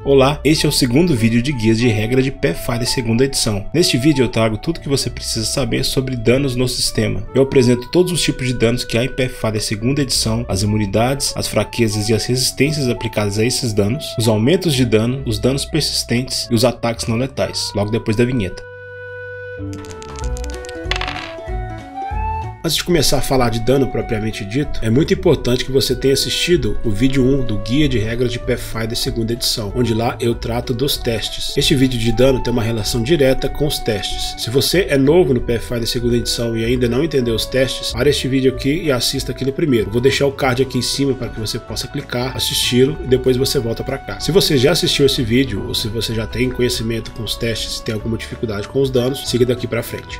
Olá, este é o segundo vídeo de guias de regra de Pathfinder segunda edição. Neste vídeo eu trago tudo que você precisa saber sobre danos no sistema. Eu apresento todos os tipos de danos que há em Pathfinder segunda edição, as imunidades, as fraquezas e as resistências aplicadas a esses danos, os aumentos de dano, os danos persistentes e os ataques não letais, logo depois da vinheta. Antes de começar a falar de dano propriamente dito, é muito importante que você tenha assistido o vídeo 1 do Guia de Regras de Pathfinder segunda edição, onde lá eu trato dos testes. Este vídeo de dano tem uma relação direta com os testes. Se você é novo no Pathfinder segunda edição e ainda não entendeu os testes, para este vídeo aqui e assista aquele primeiro. Vou deixar o card aqui em cima para que você possa clicar, assisti-lo e depois você volta para cá. Se você já assistiu esse vídeo ou se você já tem conhecimento com os testes e tem alguma dificuldade com os danos, siga daqui para frente.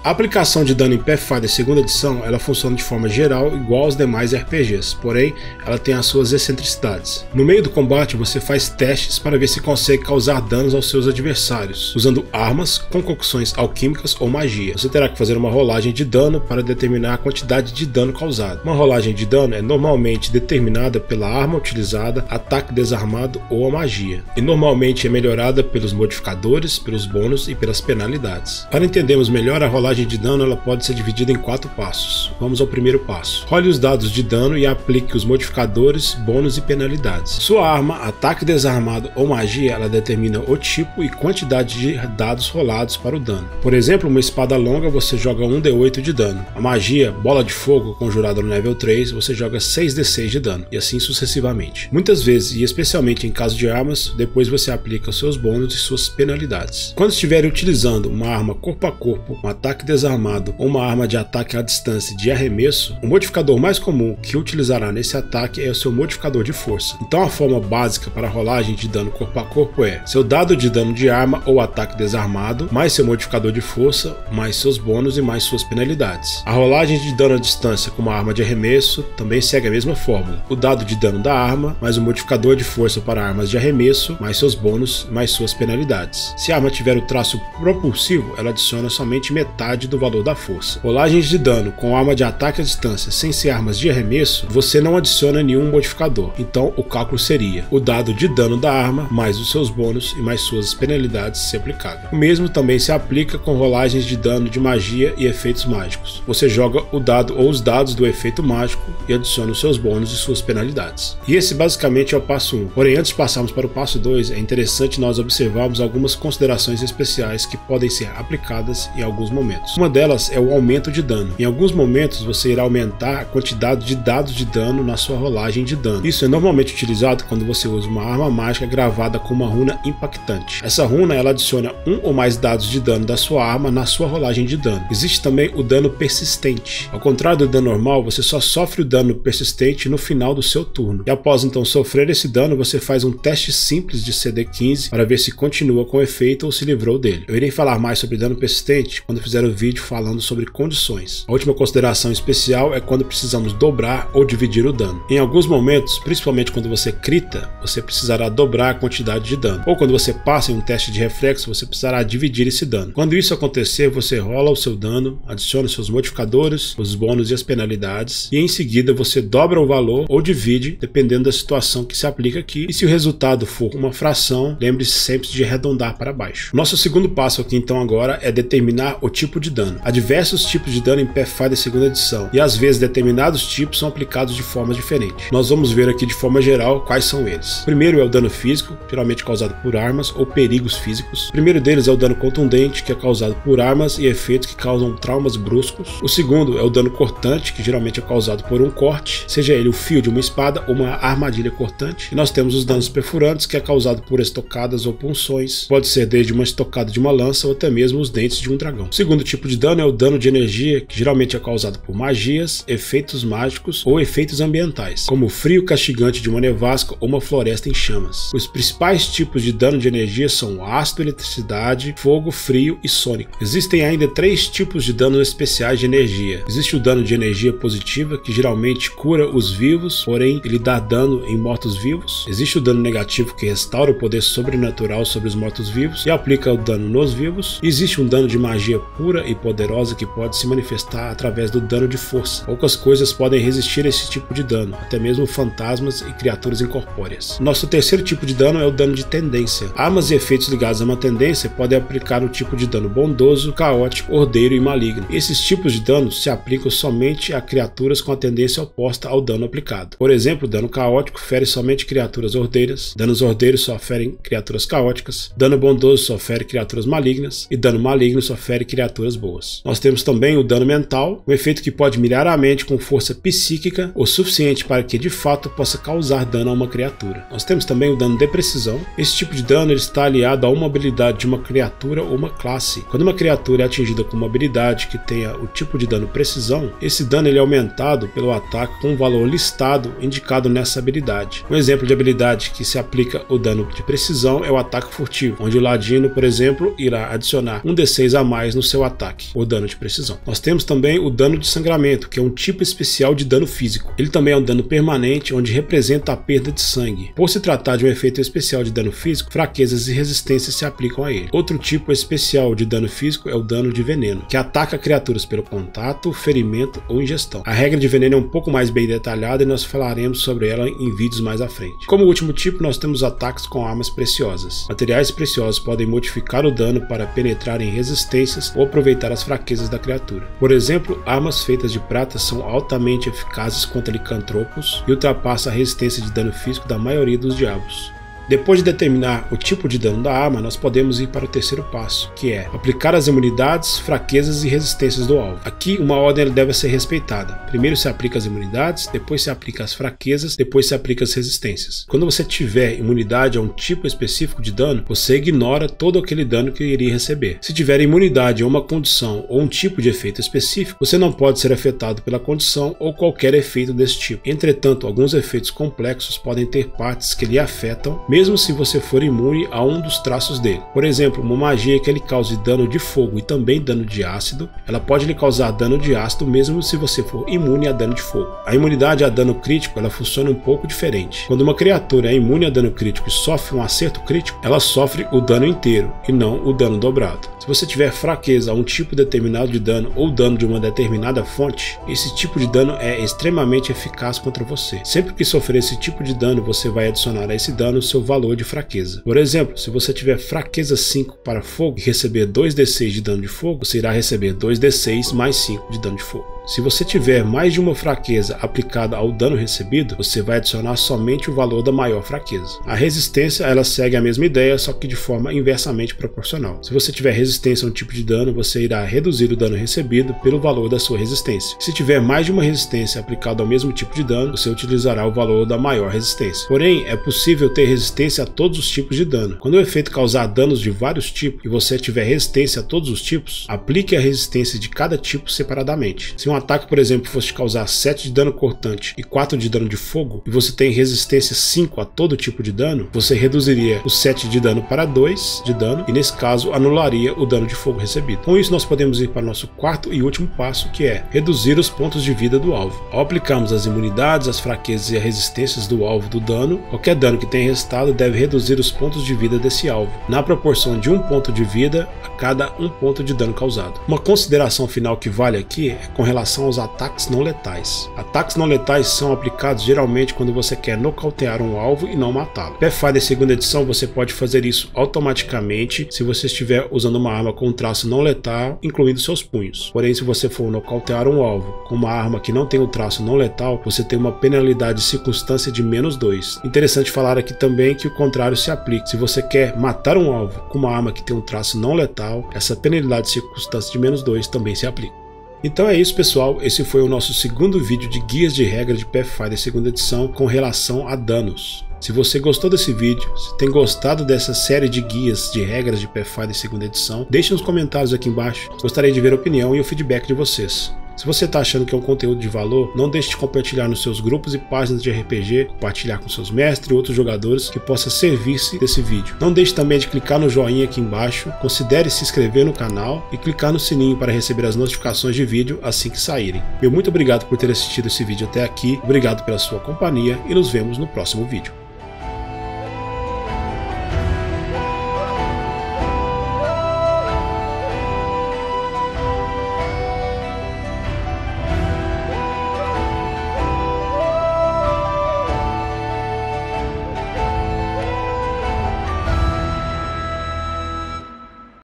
A aplicação de dano em Pathfinder segunda edição, ela funciona de forma geral igual aos demais RPGs, porém ela tem as suas excentricidades. No meio do combate você faz testes para ver se consegue causar danos aos seus adversários, usando armas, concocções alquímicas ou magia. Você terá que fazer uma rolagem de dano para determinar a quantidade de dano causado. Uma rolagem de dano é normalmente determinada pela arma utilizada, ataque desarmado ou a magia, e normalmente é melhorada pelos modificadores, pelos bônus e pelas penalidades. Para entendermos melhor a rolagem de dano, ela pode ser dividida em 4 passos. Vamos ao primeiro passo. Role os dados de dano e aplique os modificadores, bônus e penalidades. Sua arma, ataque desarmado ou magia, ela determina o tipo e quantidade de dados rolados para o dano. Por exemplo, uma espada longa você joga 1d8 de dano. A magia, bola de fogo, conjurada no level 3, você joga 6d6 de dano, e assim sucessivamente. Muitas vezes, e especialmente em caso de armas, depois você aplica os seus bônus e suas penalidades. Quando estiver utilizando uma arma corpo a corpo, um ataque desarmado ou uma arma de ataque à distância de arremesso, o modificador mais comum que utilizará nesse ataque é o seu modificador de força. Então a forma básica para a rolagem de dano corpo a corpo é seu dado de dano de arma ou ataque desarmado, mais seu modificador de força, mais seus bônus e mais suas penalidades. A rolagem de dano à distância com uma arma de arremesso também segue a mesma fórmula. O dado de dano da arma, mais o modificador de força para armas de arremesso, mais seus bônus, mais suas penalidades. Se a arma tiver o traço propulsivo, ela adiciona somente metade do valor da força. Rolagens de dano com arma de ataque à distância sem ser armas de arremesso, você não adiciona nenhum modificador, então o cálculo seria o dado de dano da arma, mais os seus bônus e mais suas penalidades se aplicável. O mesmo também se aplica com rolagens de dano de magia e efeitos mágicos. Você joga o dado ou os dados do efeito mágico e adiciona os seus bônus e suas penalidades. E esse basicamente é o passo 1. Porém, antes de passarmos para o passo 2, é interessante nós observarmos algumas considerações especiais que podem ser aplicadas em alguns momentos. Uma delas é o aumento de dano. Em alguns momentos você irá aumentar a quantidade de dados de dano na sua rolagem de dano. Isso é normalmente utilizado quando você usa uma arma mágica gravada com uma runa impactante. Essa runa ela adiciona um ou mais dados de dano da sua arma na sua rolagem de dano. Existe também o dano persistente. Ao contrário do dano normal, você só sofre o dano persistente no final do seu turno. E após então sofrer esse dano, você faz um teste simples de CD15 para ver se continua com o efeito ou se livrou dele. Eu irei falar mais sobre dano persistente quando fizer o vídeo falando sobre condições. A última consideração especial é quando precisamos dobrar ou dividir o dano. Em alguns momentos, principalmente quando você crita, você precisará dobrar a quantidade de dano. Ou quando você passa em um teste de reflexo, você precisará dividir esse dano. Quando isso acontecer, você rola o seu dano, adiciona os seus modificadores, os bônus e as penalidades, e em seguida você dobra o valor ou divide, dependendo da situação que se aplica aqui. E se o resultado for uma fração, lembre-se sempre de arredondar para baixo. Nosso segundo passo aqui então agora é determinar o tipo de dano. Há diversos tipos de dano em Pathfinder segunda edição, e às vezes determinados tipos são aplicados de formas diferentes. Nós vamos ver aqui de forma geral quais são eles. O primeiro é o dano físico, geralmente causado por armas ou perigos físicos. O primeiro deles é o dano contundente, que é causado por armas e efeitos que causam traumas bruscos. O segundo é o dano cortante, que geralmente é causado por um corte, seja ele o fio de uma espada ou uma armadilha cortante. E nós temos os danos perfurantes, que é causado por estocadas ou punções. Pode ser desde uma estocada de uma lança ou até mesmo os dentes de um dragão. O segundo tipo de dano é o dano de energia, que geralmente é causado por magias, efeitos mágicos ou efeitos ambientais, como o frio castigante de uma nevasca ou uma floresta em chamas. Os principais tipos de dano de energia são ácido, eletricidade, fogo, frio e sônico. Existem ainda 3 tipos de danos especiais de energia. Existe o dano de energia positiva, que geralmente cura os vivos, porém ele dá dano em mortos-vivos. Existe o dano negativo, que restaura o poder sobrenatural sobre os mortos-vivos e aplica o dano nos vivos. E existe um dano de magia pura dura e poderosa que pode se manifestar através do dano de força. Poucas coisas podem resistir a esse tipo de dano, até mesmo fantasmas e criaturas incorpóreas. Nosso terceiro tipo de dano é o dano de tendência. Armas e efeitos ligados a uma tendência podem aplicar o tipo de dano bondoso, caótico, ordeiro e maligno. Esses tipos de danos se aplicam somente a criaturas com a tendência oposta ao dano aplicado. Por exemplo, o dano caótico fere somente criaturas ordeiras, danos ordeiros só ferem criaturas caóticas, dano bondoso só fere criaturas malignas e dano maligno só fere criaturas boas. Nós temos também o dano mental, um efeito que pode mirar a mente com força psíquica o suficiente para que de fato possa causar dano a uma criatura. Nós temos também o dano de precisão. Esse tipo de dano ele está aliado a uma habilidade de uma criatura ou uma classe. Quando uma criatura é atingida com uma habilidade que tenha o tipo de dano precisão, esse dano ele é aumentado pelo ataque com um valor listado indicado nessa habilidade. Um exemplo de habilidade que se aplica o dano de precisão é o ataque furtivo, onde o ladino, por exemplo, irá adicionar um D6 a mais no seu ataque, o dano de precisão. Nós temos também o dano de sangramento, que é um tipo especial de dano físico. Ele também é um dano permanente, onde representa a perda de sangue. Por se tratar de um efeito especial de dano físico, fraquezas e resistências se aplicam a ele. Outro tipo especial de dano físico é o dano de veneno, que ataca criaturas pelo contato, ferimento ou ingestão. A regra de veneno é um pouco mais bem detalhada e nós falaremos sobre ela em vídeos mais à frente. Como último tipo, nós temos ataques com armas preciosas. Materiais preciosos podem modificar o dano para penetrar em resistências ou aproveitar as fraquezas da criatura. Por exemplo, armas feitas de prata são altamente eficazes contra licantropos e ultrapassam a resistência de dano físico da maioria dos diabos. Depois de determinar o tipo de dano da arma, nós podemos ir para o terceiro passo, que é aplicar as imunidades, fraquezas e resistências do alvo. Aqui uma ordem deve ser respeitada. Primeiro se aplica as imunidades, depois se aplica as fraquezas, depois se aplica as resistências. Quando você tiver imunidade a um tipo específico de dano, você ignora todo aquele dano que iria receber. Se tiver imunidade a uma condição ou um tipo de efeito específico, você não pode ser afetado pela condição ou qualquer efeito desse tipo. Entretanto, alguns efeitos complexos podem ter partes que lhe afetam, mesmo se você for imune a um dos traços dele. Por exemplo, uma magia que lhe cause dano de fogo e também dano de ácido, ela pode lhe causar dano de ácido mesmo se você for imune a dano de fogo. A imunidade a dano crítico, ela funciona um pouco diferente. Quando uma criatura é imune a dano crítico e sofre um acerto crítico, ela sofre o dano inteiro e não o dano dobrado. Se você tiver fraqueza a um tipo determinado de dano ou dano de uma determinada fonte, esse tipo de dano é extremamente eficaz contra você. Sempre que sofrer esse tipo de dano, você vai adicionar a esse dano o seu valor de fraqueza. Por exemplo, se você tiver fraqueza 5 para fogo e receber 2d6 de dano de fogo, você irá receber 2d6 mais 5 de dano de fogo. Se você tiver mais de uma fraqueza aplicada ao dano recebido, você vai adicionar somente o valor da maior fraqueza. A resistência, ela segue a mesma ideia, só que de forma inversamente proporcional. Se você tiver resistência a um tipo de dano, você irá reduzir o dano recebido pelo valor da sua resistência. Se tiver mais de uma resistência aplicada ao mesmo tipo de dano, você utilizará o valor da maior resistência. Porém, é possível ter resistência a todos os tipos de dano. Quando o efeito causar danos de vários tipos e você tiver resistência a todos os tipos, aplique a resistência de cada tipo separadamente. Se um ataque, por exemplo, fosse causar 7 de dano cortante e 4 de dano de fogo, e você tem resistência 5 a todo tipo de dano, você reduziria o 7 de dano para 2 de dano e nesse caso anularia o dano de fogo recebido. Com isso nós podemos ir para o nosso quarto e último passo, que é reduzir os pontos de vida do alvo. Ao aplicarmos as imunidades, as fraquezas e as resistências do alvo do dano, qualquer dano que tenha resultado deve reduzir os pontos de vida desse alvo, na proporção de 1 ponto de vida a cada 1 ponto de dano causado. Uma consideração final que vale aqui é com relação aos ataques não letais. Ataques não letais são aplicados geralmente quando você quer nocautear um alvo e não matá-lo. Pathfinder 2ª edição você pode fazer isso automaticamente se você estiver usando uma arma com um traço não letal, incluindo seus punhos. Porém, se você for nocautear um alvo com uma arma que não tem o traço não letal, você tem uma penalidade de circunstância de -2. Interessante falar aqui também que o contrário se aplica. Se você quer matar um alvo com uma arma que tem um traço não letal, essa penalidade de circunstância de -2 também se aplica. Então é isso, pessoal, esse foi o nosso segundo vídeo de guias de regra de Pathfinder 2ª edição com relação a danos. Se você gostou desse vídeo, se tem gostado dessa série de guias de regras de Pathfinder 2ª edição, deixe nos comentários aqui embaixo, gostaria de ver a opinião e o feedback de vocês. Se você está achando que é um conteúdo de valor, não deixe de compartilhar nos seus grupos e páginas de RPG, compartilhar com seus mestres e outros jogadores que possa servir-se desse vídeo. Não deixe também de clicar no joinha aqui embaixo, considere se inscrever no canal e clicar no sininho para receber as notificações de vídeo assim que saírem. Meu muito obrigado por ter assistido esse vídeo até aqui, obrigado pela sua companhia e nos vemos no próximo vídeo.